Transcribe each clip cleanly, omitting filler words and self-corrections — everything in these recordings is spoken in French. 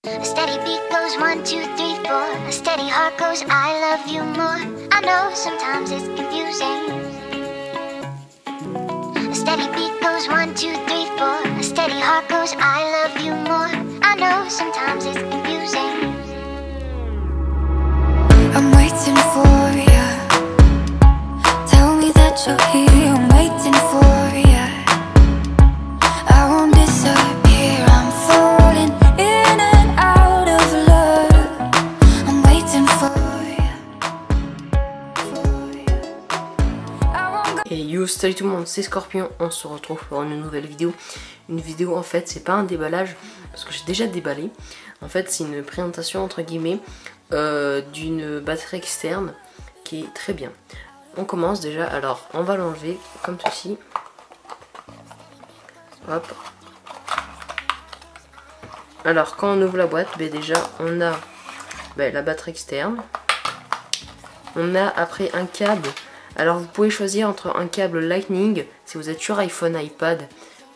A steady beat goes 1, 2, 3, 4. A steady heart goes, I love you more. I know sometimes it's confusing. A steady beat goes 1, 2, 3, 4. A steady heart goes, I love you more. I know sometimes it's confusing. I'm waiting for ya. Tell me that you're here. I'm waiting for ya. I won't disappear. I'm falling in and out of love. I'm waiting for ya. I won't go. Et yo, salut tout le monde, c'est Scorpion, on se retrouve pour une nouvelle vidéo. Une vidéo en fait, c'est pas un déballage, parce que j'ai déjà déballé. En fait, c'est une présentation entre guillemets d'une batterie externe qui est très bien. On commence déjà, alors on va l'enlever comme ceci. Hop. Alors quand on ouvre la boîte, déjà on a la batterie externe. On a après un câble. Alors vous pouvez choisir entre un câble Lightning si vous êtes sur iPhone, iPad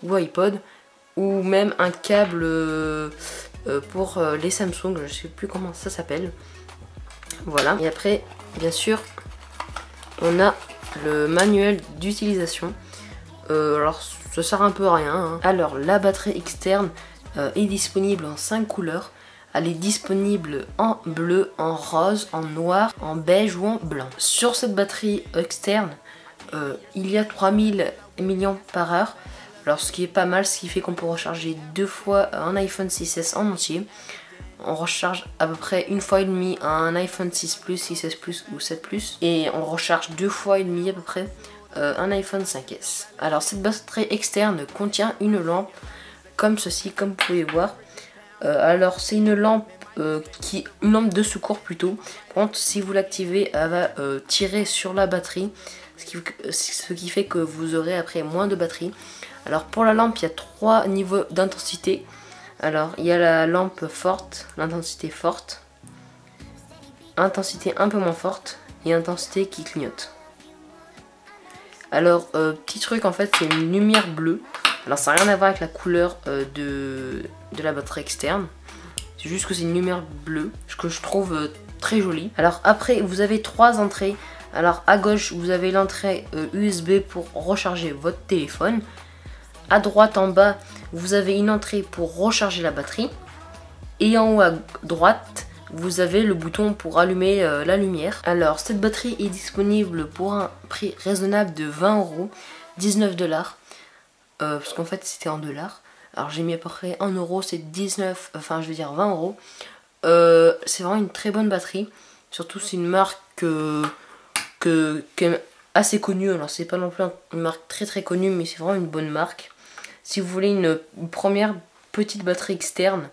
ou iPod, ou même un câble pour les Samsung, je sais plus comment ça s'appelle. Voilà. Et après, bien sûr, on a le manuel d'utilisation. Alors ça sert un peu à rien, hein. Alors la batterie externe est disponible en 5 couleurs. Elle est disponible en bleu, en rose, en noir, en beige ou en blanc. Sur cette batterie externe, il y a 3000 mAh. Alors ce qui est pas mal, ce qui fait qu'on peut recharger 2 fois un iPhone 6S en entier. On recharge à peu près 1,5 fois un iPhone 6 Plus, 6S Plus ou 7 Plus. Et on recharge 2,5 fois à peu près un iPhone 5S. Alors cette batterie externe contient une lampe comme ceci, comme vous pouvez voir. Alors c'est une lampe une lampe de secours plutôt. Par contre, si vous l'activez, elle va tirer sur la batterie, ce qui fait que vous aurez après moins de batterie. Alors pour la lampe, il y a 3 niveaux d'intensité. Alors il y a la lampe forte, l'intensité forte, intensité un peu moins forte et intensité qui clignote. Alors petit truc, en fait c'est une lumière bleue. Alors ça n'a rien à voir avec la couleur de la batterie externe. C'est juste que c'est une lumière bleue que je trouve très jolie. Alors après vous avez 3 entrées. Alors à gauche vous avez l'entrée USB pour recharger votre téléphone. À droite en bas vous avez une entrée pour recharger la batterie. Et en haut à droite vous avez le bouton pour allumer la lumière. Alors cette batterie est disponible pour un prix raisonnable de 20 €, 19 $. Parce qu'en fait c'était en dollars. Alors j'ai mis à peu près 1 €, c'est 19, enfin je veux dire 20 €. C'est vraiment une très bonne batterie. Surtout c'est une marque qui est assez connue. Alors c'est pas non plus une marque très connue, mais c'est vraiment une bonne marque. Si vous voulez une première petite batterie externe,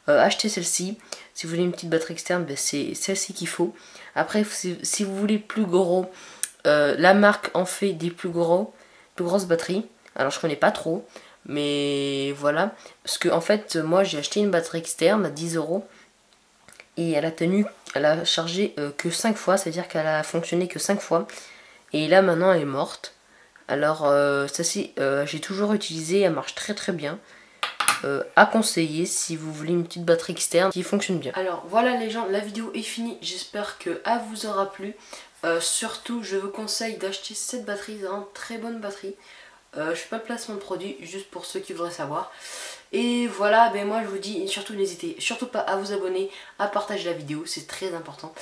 achetez celle-ci. Si vous voulez une petite batterie externe, c'est celle-ci qu'il faut. Après si vous voulez plus gros, la marque en fait des plus grosses batteries. Alors je connais pas trop, mais voilà. Parce que en fait moi j'ai acheté une batterie externe à 10 € et elle a chargé que 5 fois, c'est-à-dire qu'elle a fonctionné que 5 fois. Et là maintenant elle est morte. Alors celle-ci j'ai toujours utilisé, elle marche très bien. À conseiller si vous voulez une petite batterie externe qui fonctionne bien. Alors voilà les gens, la vidéo est finie, j'espère qu'elle vous aura plu. Surtout je vous conseille d'acheter cette batterie, c'est une très bonne batterie. Je fais pas de placement de produit, juste pour ceux qui voudraient savoir. Et voilà, moi je vous dis, surtout n'hésitez surtout pas à vous abonner, à partager la vidéo, c'est très important.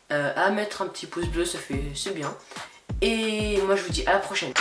À mettre un petit pouce bleu, c'est bien. Et moi je vous dis à la prochaine.